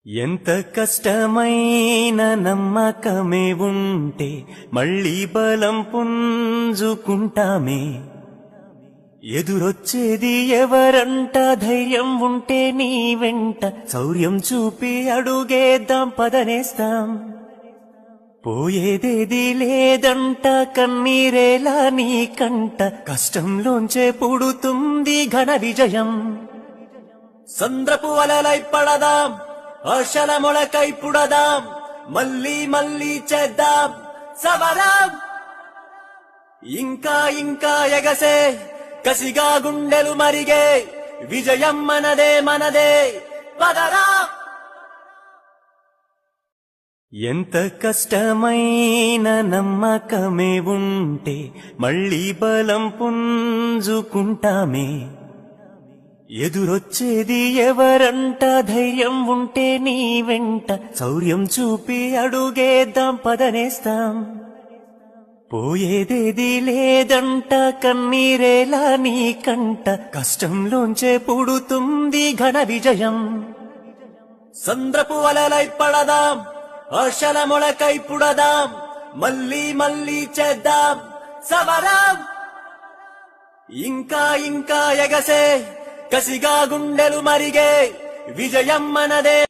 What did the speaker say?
ఎంత కష్టమైన నమ్మకమే ఉంటే మళ్ళీ బలం పుంజుకుంటామే. ఎదురొచ్చేది ఎవరంట, ధైర్యం ఉంటే నీ వెంట శౌర్యం చూపి అడుగేద్దాం పదనేస్తాం. పోయేదేది లేదంట, కన్నీరేలా నీ కంట, కష్టంలోంచే పుడుతుంది ఘన విజయం. సంద్రపు వలలై పడదాం, ఆశల మొలకై పుడదాం, మళ్ళీ మళ్ళీ చేద్దాం సమరం. ఇంకా ఇంకా ఎగసే కసిగా గుండెలు మరిగే, విజయం మనదే మనదే పదరా. ఎంత కష్టమైన నమ్మకమే ఉంటే మళ్ళీ బలం పుంజుకుంటామే. ఎదురొచ్చేది ఎవరంట, ధైర్యం ఉంటే నీ వెంట శౌర్యం చూపి అడుగేద్దాం పదనేస్తాం. పోయేదేది లేదంట, కన్నీరేలా నీ కంట, కష్టంలోంచే పుడుతుంది ఘన విజయం. సంద్రపు వలలై పడదాం, ఆశల మొలకై పుడదాం, మళ్ళీ మళ్ళీ చేద్దాం సమరం. ఇంకా ఇంకా ఎగసే కసిగా గుండెలు మరిగే, విజయం మనదే.